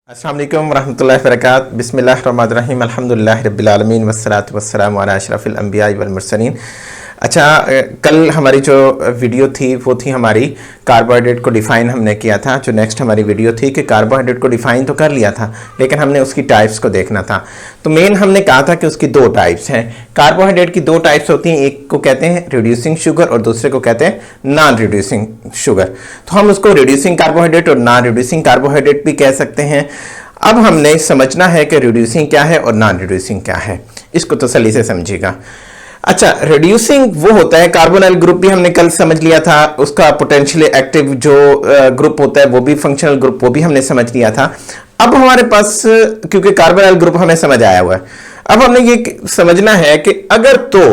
अस्सलाम वालेकुम रहमतुल्लाहि व बरकातहू। बिस्मिल्लाहिर रहमानिर रहीम। अल्हम्दुलिल्लाहि रब्बिल आलमीन वस्सलातु वस्सलामु अला अशरफिल अंबिया वल मुरसलीन। अच्छा, कल हमारी जो वीडियो थी वो थी हमारी कार्बोहाइड्रेट को डिफ़ाइन हमने किया था। जो नेक्स्ट हमारी वीडियो थी कि कार्बोहाइड्रेट को डिफ़ाइन तो कर लिया था, लेकिन हमने उसकी टाइप्स को देखना था। तो मेन हमने कहा था कि उसकी दो टाइप्स हैं। कार्बोहाइड्रेट की दो टाइप्स होती हैं, एक को कहते हैं रिड्यूसिंग शुगर और दूसरे को कहते हैं नॉन रिड्यूसिंग शुगर। तो हम उसको रिड्यूसिंग कार्बोहाइड्रेट और नॉन रिड्यूसिंग कार्बोहाइड्रेट भी कह सकते हैं। अब हमने समझना है कि रिड्यूसिंग क्या है और नॉन रिड्यूसिंग क्या है, इसको तसल्ली से समझिएगा। अच्छा, रिड्यूसिंग वो होता है, कार्बोनाइल ग्रुप भी हमने कल समझ लिया था, उसका पोटेंशियली एक्टिव जो ग्रुप होता है वो भी फंक्शनल ग्रुप, वो भी हमने समझ लिया था। अब हमारे पास क्योंकि कार्बोनाइल ग्रुप हमें समझ आया हुआ है, अब हमने ये समझना है कि अगर तो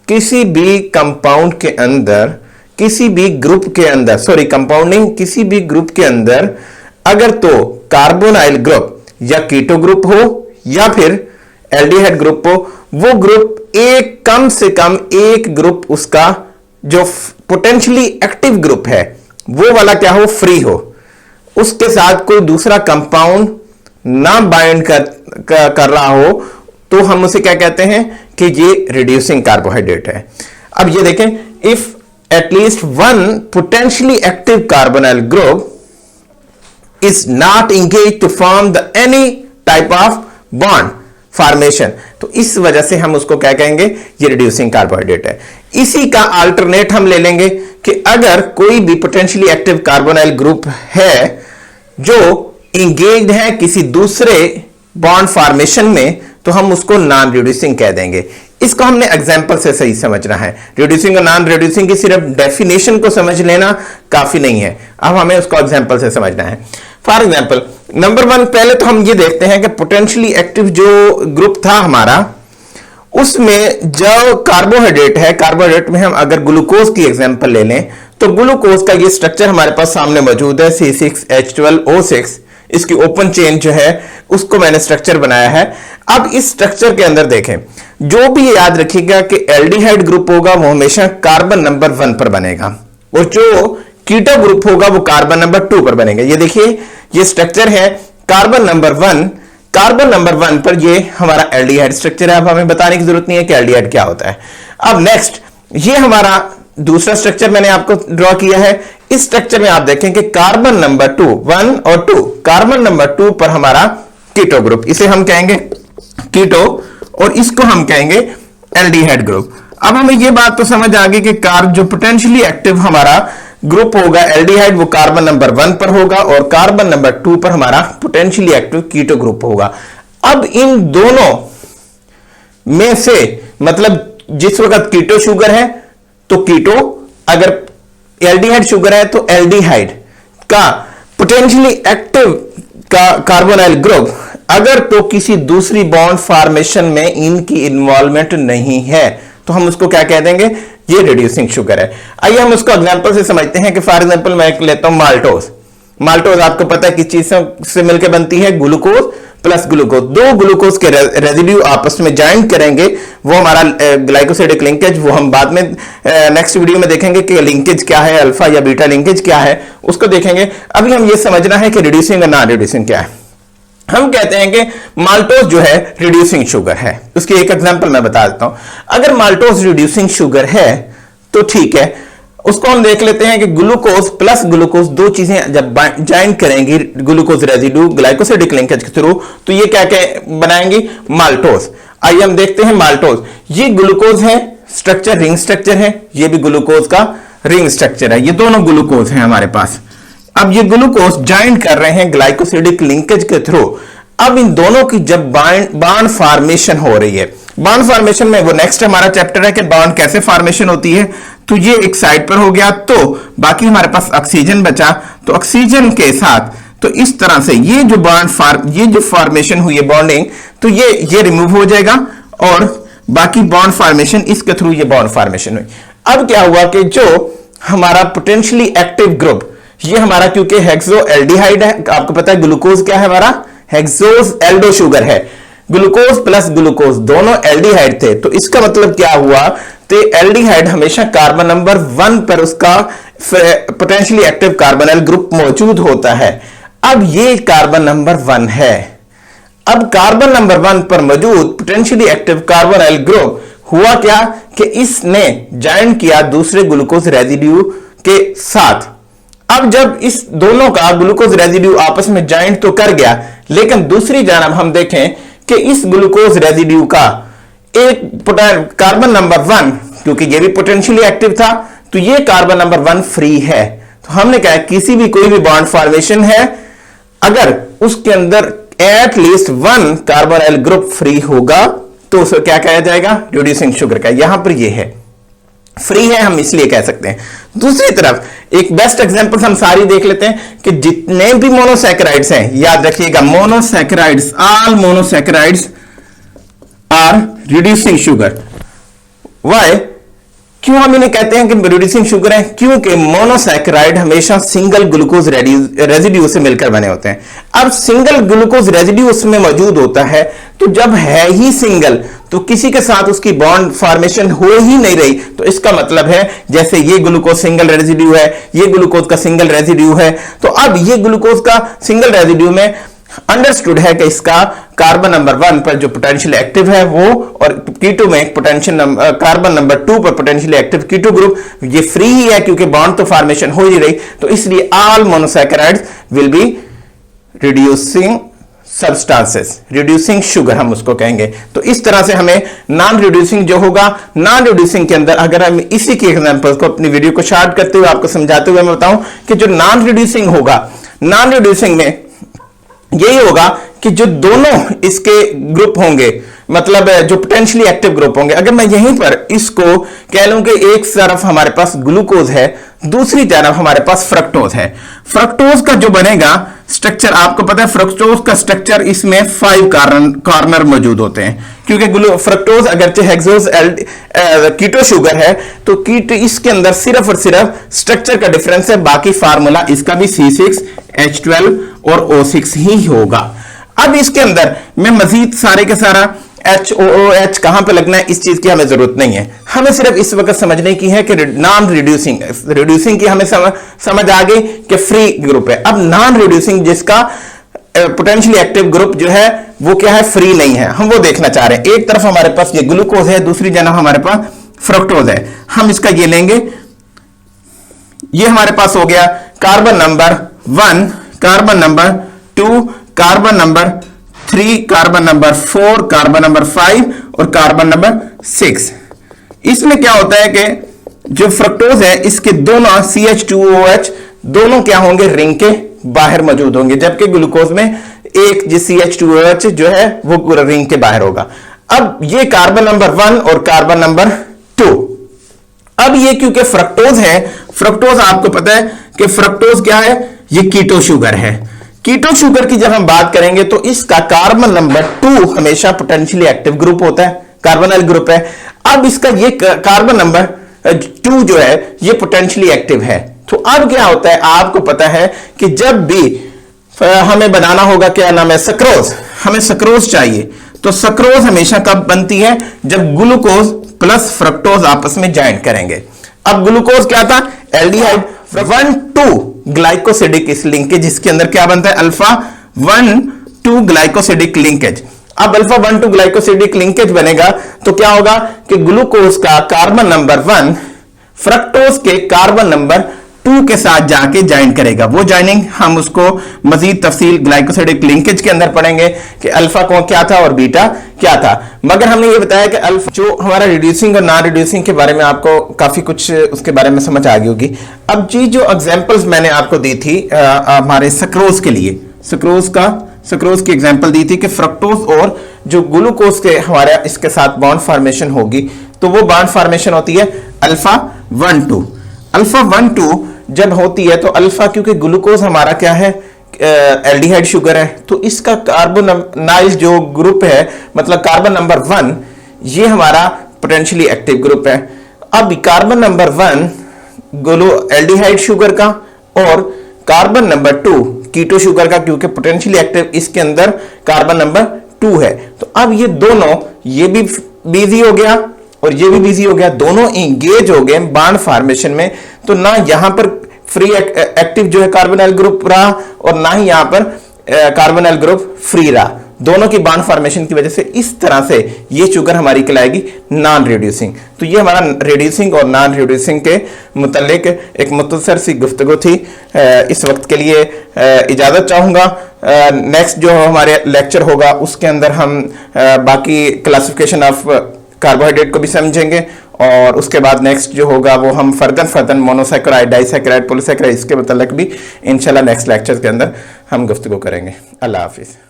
किसी भी कंपाउंड के अंदर, किसी भी ग्रुप के अंदर, सॉरी कंपाउंडिंग, किसी भी ग्रुप के अंदर अगर तो कार्बोनाइल ग्रुप या कीटो ग्रुप हो या फिर एल्डिहाइड ग्रुप हो, वो ग्रुप एक कम से कम एक ग्रुप उसका जो पोटेंशियली एक्टिव ग्रुप है वो वाला क्या हो, फ्री हो, उसके साथ कोई दूसरा कंपाउंड ना बाइंड कर रहा हो, तो हम उसे क्या कहते हैं कि ये रिड्यूसिंग कार्बोहाइड्रेट है। अब ये देखें, if at least one potentially active carbonyl group is not engaged to form the any type of bond formation, तो इस वजह से हम उसको क्या कहेंगे, ये रिड्यूसिंग कार्बोहाइड्रेट है। इसी का अल्टरनेट हम ले लेंगे कि अगर कोई भी पोटेंशियली एक्टिव कार्बोनाइल ग्रुप है जो इंगेज्ड है किसी दूसरे बॉन्ड फॉर्मेशन में, तो हम उसको नॉन रिड्यूसिंग कह देंगे। इसको हमने एग्जाम्पल से सही समझना है। रिड्यूसिंग और नॉन रिड्यूसिंग की सिर्फ डेफिनेशन को समझ लेना काफी नहीं है, अब हमें उसको एग्जाम्पल से समझना है। फॉर एग्जाम्पल, नंबर वन, पहले तो हम ये देखते हैं कि पोटेंशियली एक्टिव जो ग्रुप था हमारा, उसमें जो कार्बोहाइड्रेट है, कार्बोहाइड्रेट में हम अगर ग्लूकोज की एग्जाम्पल ले लें तो ग्लूकोज का ये स्ट्रक्चर हमारे पास सामने मौजूद है, C6H12O6। इसकी ओपन चेन जो है उसको मैंने स्ट्रक्चर बनाया है। अब इस स्ट्रक्चर के अंदर देखें, जो भी याद रखिएगा कि एल्डिहाइड ग्रुप होगा वो हमेशा कार्बन नंबर 1 पर बनेगा और जो कीटो ग्रुप होगा वो कार्बन नंबर 2 पर बनेगा। ये देखिए, ये स्ट्रक्चर है कार्बन नंबर 1, कार्बन नंबर 1 पर ये हमारा एल्डिहाइड स्ट्रक्चर है। अब हमें बताने की जरूरत नहीं है कि एल्डिहाइड क्या होता है। अब नेक्स्ट, ये हमारा दूसरा स्ट्रक्चर मैंने आपको ड्रॉ किया है। इस स्ट्रक्चर में आप देखें कि कार्बन नंबर 2, 1 और 2, कार्बन नंबर 2 पर हमारा कीटो ग्रुप, इसे हम कहेंगे कीटो और इसको हम कहेंगे एल्डिहाइड ग्रुप। अब हमें यह बात तो समझ आ गई कि जो पोटेंशियली एक्टिव हमारा ग्रुप होगा एल्डिहाइड, वो कार्बन नंबर 1 पर होगा और कार्बन नंबर 2 पर हमारा पोटेंशियली एक्टिव कीटो ग्रुप होगा। अब इन दोनों में से, मतलब जिस वक्त कीटो शुगर है तो कीटो, अगर एल्डिहाइड शुगर है तो एल्डिहाइड का पोटेंशियली एक्टिव का कार्बोनाइल ग्रुप, अगर तो किसी दूसरी बॉन्ड फॉर्मेशन में इनकी इन्वॉल्वमेंट नहीं है तो हम उसको क्या कह देंगे, ये रिड्यूसिंग शुगर है। आइए हम उसको एग्जांपल से समझते हैं कि फॉर एग्जांपल मैं लेता हूं माल्टोज। माल्टोज आपको पता है किस चीज से मिलकर बनती है, ग्लूकोज प्लस ग्लूकोज। दो ग्लूकोज के रेजिड्यू आपस में ज्वाइन करेंगे, वो हमारा ग्लाइकोसिडिक लिंकेज, वो हम बाद में नेक्स्ट वीडियो में देखेंगे कि लिंकेज क्या है, अल्फा या बीटा लिंकेज क्या है, उसको देखेंगे। अभी हम ये समझना है कि रिड्यूसिंग और नॉन रिड्यूसिंग क्या है। हम कहते हैं कि माल्टोज जो है रिड्यूसिंग शुगर है। उसकी एक एग्जांपल मैं बता देता हूं। अगर माल्टोज रिड्यूसिंग शुगर है तो ठीक है, उसको हम देख लेते हैं कि ग्लूकोज प्लस ग्लूकोज, दो चीजें जब ज्वाइन करेंगी ग्लूकोज रेजिड्यू ग्लाइकोसिडिक लिंकेज के थ्रू, तो ये क्या क्या बनाएंगी, माल्टोज। आइए हम देखते हैं माल्टोज। ये ग्लूकोज है, स्ट्रक्चर रिंग स्ट्रक्चर है, ये भी ग्लूकोज का रिंग स्ट्रक्चर है। ये दोनों ग्लूकोज हैं हमारे पास। अब ये ग्लूकोज ज्वाइन कर रहे हैं ग्लाइकोसिडिक लिंकेज के थ्रू। अब इन दोनों की जब बॉन्ड फॉर्मेशन हो रही है, बॉन्ड फॉर्मेशन में वो नेक्स्ट हमारा चैप्टर है कि बॉन्ड कैसे फॉर्मेशन होती है। तो ये एक साइड पर हो गया, तो बाकी हमारे पास ऑक्सीजन बचा, तो ऑक्सीजन के साथ तो इस तरह से ये जो फॉर्मेशन हुई है बॉन्डिंग, तो ये रिमूव हो जाएगा और बाकी बॉन्ड फॉर्मेशन इसके थ्रू ये बॉन्ड फॉर्मेशन हुई। अब क्या हुआ कि जो हमारा पोटेंशियली एक्टिव ग्रुप, ये हमारा क्योंकि हेक्सो एल्डिहाइड है, आपको पता है ग्लूकोज क्या है हमारा, हेक्सोज एल्डो शुगर है, ग्लूकोज प्लस ग्लूकोज दोनों एल्डिहाइड थे। तो इसका मतलब क्या हुआ, तो एल्डिहाइड हमेशा कार्बन नंबर 1 पर उसका पोटेंशियली एक्टिव कार्बोनाइल ग्रुप मौजूद होता है। अब ये कार्बन नंबर 1 है। अब कार्बन नंबर 1 पर मौजूद पोटेंशियली एक्टिव कार्बोनाइल ग्रुप हुआ क्या कि इसने जॉइन किया दूसरे ग्लूकोज रेजिड्यू के साथ। अब जब इस दोनों का ग्लूकोज रेजिड्यू आपस में जॉइंट तो कर गया, लेकिन दूसरी जानब हम देखें कि इस ग्लूकोज रेजिड्यू का एक कार्बन नंबर 1, क्योंकि ये भी पोटेंशियली एक्टिव था, तो ये कार्बन नंबर 1 फ्री है। तो हमने कहा किसी भी कोई भी बॉन्ड फॉर्मेशन है, अगर उसके अंदर एटलीस्ट 1 कार्बोनाइल ग्रुप फ्री होगा तो उसे क्या कहा जाएगा, रिड्यूसिंग शुगर का। यहां पर ये है फ्री है, हम इसलिए कह सकते हैं। दूसरी तरफ एक बेस्ट एग्जांपल हम सारी देख लेते हैं कि जितने भी मोनोसैकेराइड्स हैं, याद रखिएगा monosaccharides, all monosaccharides are reducing sugar. Why? क्यों हम इन्हें कहते हैं कि रिड्यूसिंग शुगर है? क्योंकि मोनोसैकेराइड हमेशा सिंगल ग्लूकोज रेजिड्यू से मिलकर बने होते हैं। अब सिंगल ग्लूकोज रेजिड्यू उसमें मौजूद होता है, तो जब है ही सिंगल तो किसी के साथ उसकी बॉन्ड फॉर्मेशन हो ही नहीं रही, तो इसका मतलब है जैसे ये ग्लूकोज सिंगल रेजिड्यू है, ये ग्लूकोज का सिंगल रेजिड्यू है, तो अब ये ग्लूकोज का सिंगल रेजिड्यू में अंडरस्टूड है कि इसका कार्बन नंबर 1 पर जो पोटेंशियल एक्टिव है वो, और कीटो में पोटेंशियल कार्बन नंबर 2 पर पोटेंशियल एक्टिव कीटो ग्रुप ये फ्री ही है, क्योंकि बॉन्ड तो फॉर्मेशन हो ही रही। तो इसलिए all monosaccharides will be reducing substances, reducing sugar हम उसको कहेंगे। तो इस तरह से हमें नॉन रिड्यूसिंग जो होगा, नॉन रिड्यूसिंग के अंदर अगर हम इसी के एग्जांपल को अपनी वीडियो को शार्ट करते हुए आपको समझाते हुए मैं बताऊं कि जो नॉन रिड्यूसिंग होगा, नॉन रिड्यूसिंग में यही होगा कि जो दोनों इसके ग्रुप होंगे, मतलब जो पोटेंशियली एक्टिव ग्रुप होंगे, अगर मैं यहीं पर इसको कह लूं कि एक तरफ हमारे पास ग्लूकोज है, दूसरी तरफ हमारे पास फ्रक्टोज है। फ्रक्टोज का जो बनेगा स्ट्रक्चर आपको पता है, फ्रक्टोज का स्ट्रक्चर इसमें 5 कॉर्नर मौजूद होते हैं, क्योंकि फ्रक्टोज अगरचे हेक्सोज कीटो शुगर है, तो कीटो इसके अंदर सिर्फ और सिर्फ स्ट्रक्चर का डिफरेंस है, बाकी फार्मूला इसका भी C6H12 और O6 ही होगा। अब इसके अंदर मैं मजीद सारे के सारा HOOH कहां पे लगना है इस चीज की हमें जरूरत नहीं है, हमें सिर्फ इस वक्त समझने की है कि नॉन रिड्यूसिंग की हमें समझ आ गई कि फ्री ग्रुप है। अब नॉन रिड्यूसिंग जिसका पोटेंशियली एक्टिव ग्रुप जो है वो क्या है, फ्री नहीं है, हम वो देखना चाह रहे हैं। एक तरफ हमारे पास ये ग्लूकोज है, दूसरी जगह हमारे पास फ्रक्टोज है। हम इसका ये लेंगे, ये हमारे पास हो गया carbon number 1, carbon number 2, carbon number 3, carbon number 4, carbon number 5 और कार्बन नंबर 6। इसमें क्या होता है कि जो फ्रक्टोज है इसके दोनों CH2OH दोनों क्या होंगे, रिंग के बाहर मौजूद होंगे, जबकि ग्लूकोज में एक CH2OH जो है वो रिंग के बाहर होगा। अब ये कार्बन नंबर 1 और कार्बन नंबर 2, अब ये क्योंकि फ्रक्टोज है, फ्रक्टोज आपको पता है कि फ्रक्टोज क्या है, ये कीटो शुगर है। कीटो शुगर की जब हम बात करेंगे तो इसका कार्बन नंबर 2 हमेशा पोटेंशियली एक्टिव ग्रुप होता है, कार्बोनाइल ग्रुप है। अब इसका ये कार्बन नंबर 2 जो है ये पोटेंशियली एक्टिव है। तो अब क्या होता है, आपको पता है कि जब भी हमें बनाना होगा क्या नाम है, सक्रोज, हमें सक्रोज चाहिए, तो सक्रोज हमेशा कब बनती है, जब ग्लूकोज प्लस फ्रक्टोज आपस में ज्वाइन करेंगे। अब ग्लूकोज क्या था, एल्डिहाइड, 1,2 ग्लाइकोसिडिक इस लिंकेज, जिसके अंदर क्या बनता है, अल्फा 1,2 ग्लाइकोसिडिक लिंकेज। अब अल्फा 1,2 ग्लाइकोसिडिक लिंकेज बनेगा तो क्या होगा कि ग्लूकोज का कार्बन नंबर 1 फ्रक्टोज के कार्बन नंबर 2 के साथ जाके ज्वाइन करेगा। वो ज्वाइनिंग हम उसको मजीद तफसील ग्लाइकोसिडिक लिंकेज के अंदर पढ़ेंगे कि अल्फा कौन क्या था और बीटा क्या था। मगर हमने ये बताया कि अल्फा जो हमारा रिड्यूसिंग और नॉन रिड्यूसिंग के बारे में आपको काफी कुछ उसके बारे में समझ आ गई होगी। अब जी जो एग्जांपल्स मैंने आपको दी थी हमारे सक्रोज के लिए, सक्रोज की एग्जांपल दी थी कि फ्रक्टोज और जो ग्लूकोज के हमारे इसके साथ बॉन्ड फॉर्मेशन होगी, तो वो बॉन्ड फॉर्मेशन होती है अल्फा 1,2। अल्फा 1,2 जब होती है तो अल्फा, क्योंकि ग्लूकोज हमारा क्या है, एल्डिहाइड शुगर है, तो इसका कार्बोनाइल जो ग्रुप है, मतलब कार्बन नंबर 1 ये हमारा पोटेंशियली एक्टिव ग्रुप है। अब कार्बन नंबर 1 एल्डिहाइड शुगर का और कार्बन नंबर 2 कीटो शुगर का, क्योंकि पोटेंशियली एक्टिव इसके अंदर कार्बन नंबर 2 है। तो अब ये दोनों, ये भी बिजी हो गया और ये भी बिजी हो गया, दोनों इंगेज हो गए बॉन्ड फॉर्मेशन में। तो ना यहां पर फ्री एक्टिव जो है कार्बोनाइल ग्रुप रहा और ना ही यहाँ पर कार्बोनिल ग्रुप फ्री रहा। दोनों की बॉन्ड फॉर्मेशन की वजह से इस तरह से ये शुगर हमारी कहलाएगी नॉन रिड्यूसिंग। तो ये हमारा रिड्यूसिंग और नॉन रिड्यूसिंग के मुतल्लिक एक मुख्तसर सी गुफ्तगू थी। इस वक्त के लिए इजाज़त चाहूँगा। नेक्स्ट जो हमारे लेक्चर होगा उसके अंदर हम बाकी क्लासिफिकेशन ऑफ कार्बोहाइड्रेट को भी समझेंगे और उसके बाद नेक्स्ट जो होगा वो हम फर्दन मोनोसैकेराइड, डाइसैकेराइड, पॉलीसैकेराइड इसके मुतल्लिक भी इंशाल्लाह नेक्स्ट लेक्चर के अंदर हम गुफ्तगू करेंगे। अल्लाह हाफिज़।